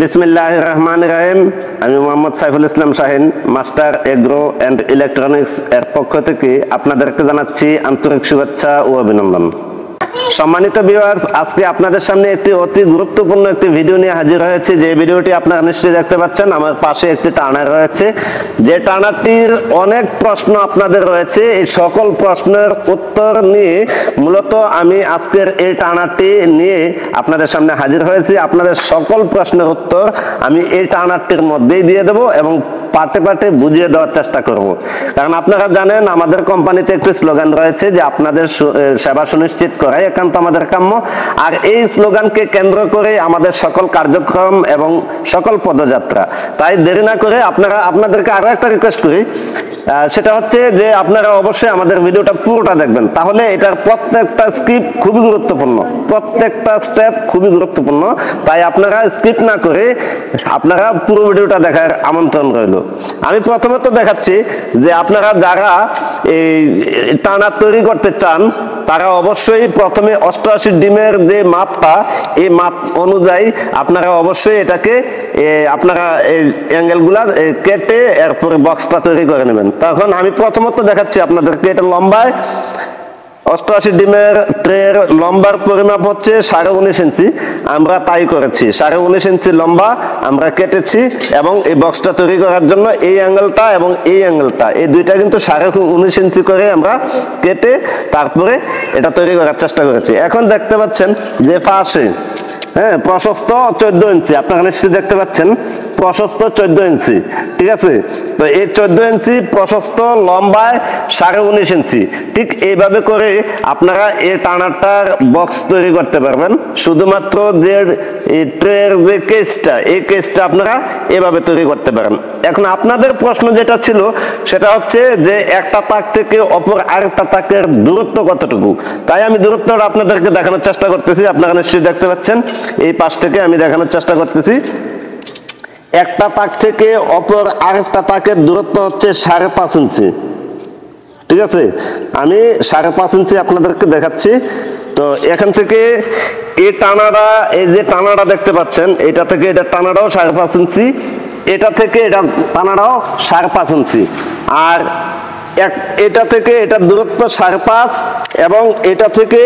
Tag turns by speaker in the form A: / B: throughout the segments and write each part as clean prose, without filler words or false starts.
A: বিসমিল্লাহির রহমানির রহিম। আমি Mohammad Saiful Islam Shahin, master agro and electronics এর পক্ষ থেকে আপনাদেরকে জানাচ্ছি আন্তরিক শুভেচ্ছা ও অভিনন্দন। সম্মানিত ভিউয়ার্স, আজকে আপনাদের সামনে একটি অতি গুরুত্বপূর্ণ একটি ভিডিও নিয়ে হাজির হয়েছে। যে ভিডিওটি আপনারা নিশ্চয়ই দেখতে পাচ্ছেন, আমার পাশে একটি টার্নার রয়েছে। যে টার্নারটির অনেক প্রশ্ন আপনাদের রয়েছে, এই সকল প্রশ্নের উত্তর নিয়ে মূলত আমি আজকের এই টার্নারটি নিয়ে আপনাদের সামনে হাজির হয়েছি। আপনাদের সকল প্রশ্নের উত্তর আমি এই টার্নারটির মধ্যেই দিয়ে দেবো এবং পার্টে পার্টে বুঝিয়ে দেওয়ার চেষ্টা করব। কারণ আপনারা জানেন আমাদের কোম্পানিতে একটি স্লোগান রয়েছে যে আপনাদের সেবা সুনিশ্চিত করাই একান্ত আমাদের কাম্য। আর এই স্লোগানকে কেন্দ্র করে আমাদের সকল কার্যক্রম এবং সকল পদযাত্রা। তাই দেরি না করে আপনাদেরকে আরো একটা রিকোয়েস্ট করি, সেটা হচ্ছে যে আপনারা অবশ্যই আমাদের ভিডিওটা পুরোটা দেখবেন। তাহলে এটার প্রত্যেকটা স্কিপ খুবই গুরুত্বপূর্ণ, প্রত্যেকটা স্টেপ খুবই গুরুত্বপূর্ণ। তাই আপনারা স্কিপ না করে আপনারা পুরো ভিডিওটা দেখার আমন্ত্রণ রইল। আমি প্রথমে তো দেখাচ্ছি যে আপনারা যারা এই টার্নার তৈরি করতে চান তারা অবশ্যই প্রথমে 88 ডিমের যে মাপটা, এই মাপ অনুযায়ী আপনারা অবশ্যই এটাকে আপনারা এই অ্যাঙ্গেলগুলা কেটে এরপরে বক্সটা তৈরি করে নেবেন। তখন আমি প্রথমত দেখাচ্ছি আপনাদেরকে, এটা লম্বায় 88 ডিমের ট্রের লম্বার পরিমাপ হচ্ছে 19.5 ইঞ্চি। আমরা তাই করেছি, 19.5 ইঞ্চি লম্বা আমরা কেটেছি এবং এই বক্সটা তৈরি করার জন্য এই অ্যাঙ্গেলটা এবং এই অ্যাঙ্গেলটা, এই দুইটা কিন্তু 19.5 ইঞ্চি করে আমরা কেটে তারপরে এটা তৈরি করার চেষ্টা করেছি। এখন দেখতে পাচ্ছেন যে পাশে প্রশস্ত 14 ইঞ্চি, আপনারা নিশ্চয়ই দেখতে পাচ্ছেন প্রশস্ত 14 ইঞ্চি, ঠিক আছে। তো এই 14 ইঞ্চি প্রশস্ত, লম্বায় 19.5 ইঞ্চি, ঠিক এইভাবে করে আপনারা এই টার্নারটার বক্স তৈরি করতে পারবেন। শুধুমাত্র যে এই ট্রের যে কেসটা, এই কেসটা আপনারা এভাবে তৈরি করতে পারেন। এখন আপনাদের প্রশ্ন যেটা ছিল সেটা হচ্ছে যে একটা তাক থেকে অপর আরেকটা তাকের দূরত্ব কতটুকু। তাই আমি দূরত্বটা আপনাদেরকে দেখানোর চেষ্টা করতেছি। আপনারা নিশ্চয়ই দেখতে পাচ্ছেন এই পাশ থেকে আমি দেখানোর চেষ্টা করতেছি। একটা তাক থেকে অপর আরেকটা তাকের দূরত্ব হচ্ছে 5.5 ইঞ্চি, ঠিক আছে। আমি 5.5 ইঞ্চি আপনাদেরকে দেখাচ্ছি। তো এখান থেকে এই টানাটা, এই যে টানাটা দেখতে পাচ্ছেন, এটা থেকে এটা টানাটাও 5.5 ইঞ্চি, এটা থেকে এটা টানাটাও 5.5 ইঞ্চি, আর এটা থেকে এটার দূরত্ব 5.5, এবং এটা থেকে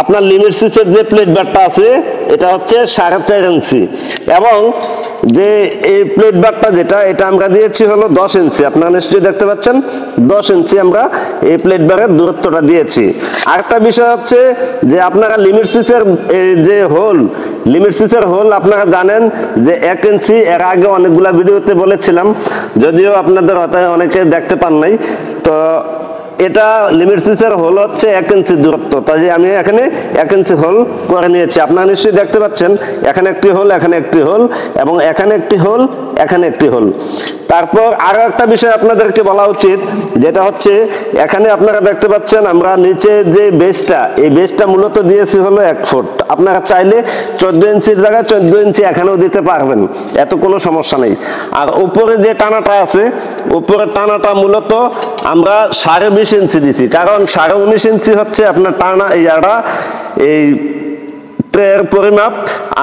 A: আপনার লিমিট সুইচের যে প্লেট বারটা আছে এটা হচ্ছে 4.5 ইঞ্চি, এবং যে এই প্লেট বারটা যেটা, এটা আমরা দিয়েছি হলো 10 ইঞ্চি। আপনারা নিশ্চয়ই দেখতে পাচ্ছেন 10 ইঞ্চি আমরা এই প্লেট বারের দূরত্বটা দিয়েছি। আরেকটা বিষয় হচ্ছে যে আপনারা লিমিট সুইচের যে হোল, লিমিট সুইচের হোল আপনারা জানেন যে 1 ইঞ্চি। এর আগে অনেকগুলা ভিডিওতে বলেছিলাম, যদিও আপনাদের হয়তো অনেকে দেখতে পান নাই। তো এটা লিমিট সুইচের হোল হচ্ছে 1 ইঞ্চি দূরত্ব, তাই আমি এখানে 1 ইঞ্চি হোল করে নিয়েছি। আপনারা নিশ্চয়ই দেখতে পাচ্ছেন এখানে একটি হোল, এখানে একটি হোল, এবং এখানে একটি হোল, এখানে একটি হোল। তারপর আরো একটা বিষয় আপনাদেরকে বলা উচিত, যেটা হচ্ছে এখানে আপনারা দেখতে পাচ্ছেন আমরা নিচে যে বেসটা, এই বেসটা মূলত দিয়েছি হলো 1 ফুট। আপনারা চাইলে 14 ইঞ্চির জায়গায় 14 ইঞ্চি এখানেও দিতে পারবেন, এত কোনো সমস্যা নেই। আর উপরে যে টানাটা আছে, উপরের টানাটা মূলত আমরা 20.5 ইঞ্চি দিছি, কারণ 19.5 ইঞ্চি হচ্ছে আপনার টানা এই ট্রের পরিমাপ,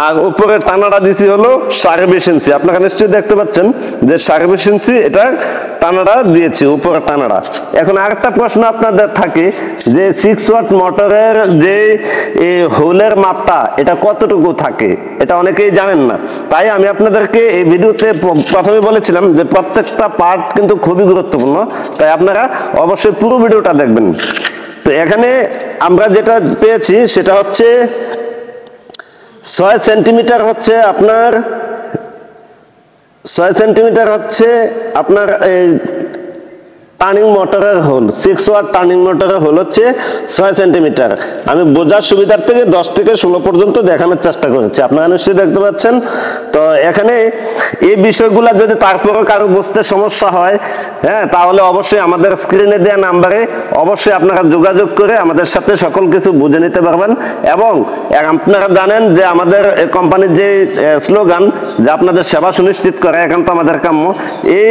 A: আর উপরের টানাটা দিছি হলো 20.5 ইঞ্চি। আপনারা নিশ্চয়ই দেখতে পাচ্ছেন যে 20.5 ইঞ্চি এটা টানাটা দিয়েছি, উপরের টানাটা। এখন আরেকটা প্রশ্ন আপনাদের থাকে যে 6 ওয়াট মোটরের যে হোলের মাপটা এটা কতটুকু থাকে, এটা অনেকেই জানেন না। তাই আমি আপনাদেরকে এই ভিডিওতে প্রথমে বলেছিলাম যে প্রত্যেকটা পার্ট কিন্তু খুবই গুরুত্বপূর্ণ, তাই আপনারা অবশ্যই পুরো ভিডিওটা দেখবেন। তো এখানে আমরা যেটা পেয়েছি সেটা হচ্ছে 6 সেন্টিমিটার হচ্ছে আপনার 6 সেন্টিমিটার হচ্ছে আপনার এই টার্নিং মোটরের হোল। 6 ওয়াট টার্নিং মোটরের হোল হচ্ছে 6 সেন্টিমিটার। আমি বোঝার সুবিধার থেকে 10 থেকে 16 পর্যন্ত দেখানোর চেষ্টা করেছি, আপনারা নিশ্চয়ই দেখতে পাচ্ছেন। তো এখানে এই বিষয়গুলো যদি তারপরে কারো বুঝতে সমস্যা হয়, তাহলে অবশ্যই আমাদের স্ক্রিনে দেওয়া নাম্বারে অবশ্যই আপনারা যোগাযোগ করে আমাদের সাথে সকল কিছু বুঝে নিতে পারবেন। এবং আপনারা জানেন যে আমাদের কোম্পানির যে স্লোগান, যে আপনাদের সেবা সুনিশ্চিত করে একান্ত আমাদের কাম্য, এই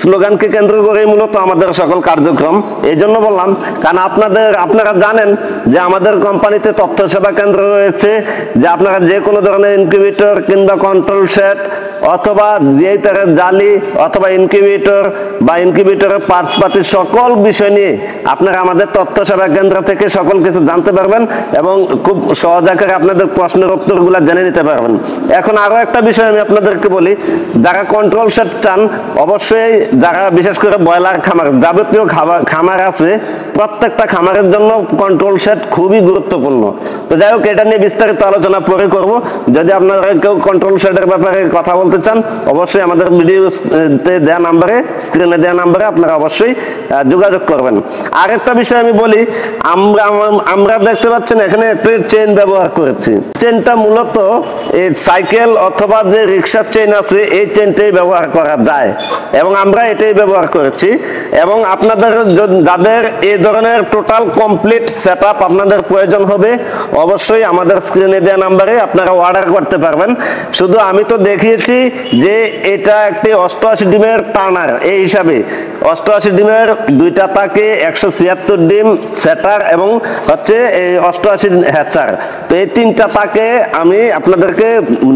A: স্লোগানকে কেন্দ্র করেই মূলত আমাদের সকল কার্যক্রম। এই জন্য বললাম, কারণ আপনারা জানেন যে আমাদের কোম্পানিতে তথ্য সেবা কেন্দ্র রয়েছে, যে আপনারা যে কোনো ধরনের ইনকিউবেটর কিংবা কন্ট্রোল সেল সেট অথবা যেই তারের জালি অথবা ইনকিউবেটর বা ইনকিউবেটরের পার্টসপাতি সকল বিষয় নিয়ে আপনারা আমাদের তথ্য সেবা কেন্দ্র থেকে সকল কিছু জানতে পারবেন এবং খুব সহজ আকারে আপনাদের প্রশ্নের উত্তরগুলো জেনে নিতে পারবেন। এখন আরো একটা বিষয় আমি আপনাদেরকে বলি, যারা কন্ট্রোল সেট চান, অবশ্যই যারা বিশেষ করে ব্রয়লার খামার যাবতীয় খামার আছে, প্রত্যেকটা খামারের জন্য কন্ট্রোল সেট খুবই গুরুত্বপূর্ণ। তো যাই হোক, এটা নিয়ে বিস্তারিত আলোচনা পরে করব। যদি আপনারা কেউ কন্ট্রোল সেটের ব্যাপারে কথা বলতে চান, অবশ্যই আমাদের ভিডিওতে দেওয়া নাম্বারে, স্ক্রিনে দেওয়া নাম্বারে আপনারা অবশ্যই যোগাযোগ করবেন। আরেকটা বিষয় আমি বলি, আমরা দেখতে পাচ্ছেন এখানে একটা চেইন ব্যবহার করেছি। চেইনটা মূলত এই সাইকেল অথবা যে রিক্সার চেইন আছে এই চেইনটাই ব্যবহার করা যায় এবং আমরা এটাই ব্যবহার করেছি। এবং আপনাদের যাদের এই ধরনের টোটাল কমপ্লিট সেটআপ আপনাদের প্রয়োজন হবে, অবশ্যই আমাদের স্ক্রিনে দেওয়া নাম্বারে আপনারা অর্ডার করতে পারবেন। শুধু আমি তো দেখিয়েছি যে এটা একটি 88 ডিমের টার্নার, এই হিসাবে 88 ডিমের দুইটা তাকে 176 ডিম সেটার এবং হচ্ছে এই 88 হ্যাচার। তো এই তিনটা তাকে আমি আপনাদেরকে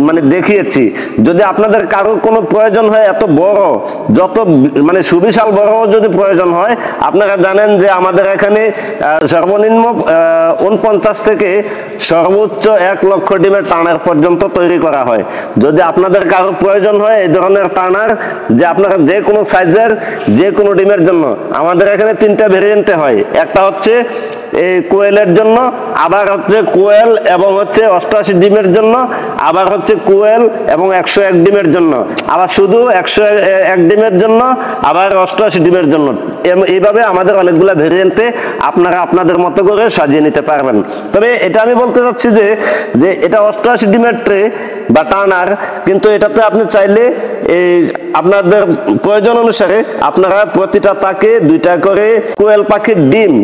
A: মানে দেখিয়েছি। যদি আপনাদের কারো কোনো প্রয়োজন হয় এত বড়, যত মানে সুবিশাল বড় যদি প্রয়োজন হয়, আপনারা জানেন যে আমাদের এখানে সর্বনিম্ন 49 থেকে সর্বোচ্চ 1 লক্ষ ডিমের টার্নার পর্যন্ত তৈরি করা হয়। যদি আপনাদের কারো প্রয়োজন হয় এই ধরনের টার্নার, যে আপনারা যে কোনো সাইজের যে কোনো ডিমের জন্য, আমাদের এখানে 3টা ভেরিয়েন্টে হয়। একটা হচ্ছে এই কোয়েলের জন্য, আবার হচ্ছে কোয়েল এবং হচ্ছে 88 ডিমের জন্য, আবার হচ্ছে কোয়েল এবং 101 ডিমের জন্য, আবার শুধু 101 ডিমের জন্য, আবার 88 ডিমের জন্য। এইভাবে আমাদের অনেকগুলো ভেরিয়েন্টে আপনারা আপনাদের মতো করে সাজিয়ে নিতে পারবেন। তবে এটা আমি বলতে চাচ্ছি যে এটা 88 ডিমের ট্রে বা টার্নার, কিন্তু এটাতে আপনি চাইলে এই আপনাদের প্রয়োজন অনুসারে আপনারা প্রতিটা তাকে 2টা করে কোয়েল পাখির ডিম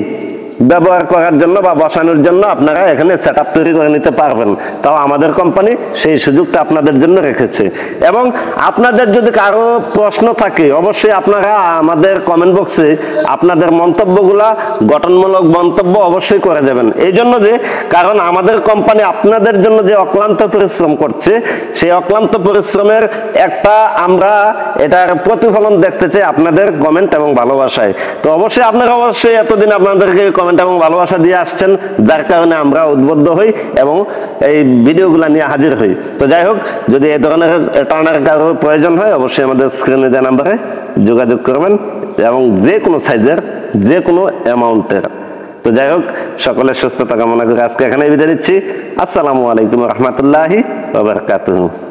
A: ব্যবহার করার জন্য বা বসানোর জন্য আপনারা এখানে সেটআপ তৈরি করে নিতে পারবেন। তাও আমাদের কোম্পানি সেই সুযোগটা আপনাদের জন্য রেখেছে। এবং আপনাদের যদি কারো প্রশ্ন থাকে, অবশ্যই আপনারা আমাদের কমেন্ট বক্সে আপনাদের মন্তব্যগুলা, গঠনমূলক মন্তব্য অবশ্যই করে যাবেন। এই জন্য যে কারণ আমাদের কোম্পানি আপনাদের জন্য যে অক্লান্ত পরিশ্রম করছে, সেই অক্লান্ত পরিশ্রমের একটা আমরা এটার প্রতিফলন দেখতে চাই আপনাদের কমেন্ট এবং ভালোবাসায়। তো অবশ্যই আপনারা এতদিন আপনাদেরকে কমেন্ট এবং ভালোবাসা দিয়ে আসছেন, যার কারণে আমরা উদ্বুদ্ধ হই এবং এই ভিডিওগুলো নিয়ে হাজির হই। তো যাই হোক, যদি এই ধরনের টার্নার কারোর প্রয়োজন হয়, অবশ্যই আমাদের স্ক্রিনে দেওয়া নাম্বারে যোগাযোগ করবেন এবং যে কোনো সাইজের যে কোনো অ্যামাউন্টের। তো যাই হোক, সকলের সুস্থতা কামনা করে আজকে এখানে বিদায় নিচ্ছি। আসসালামু আলাইকুম রহমতুল্লাহি ওয়া বারাকাতুহু।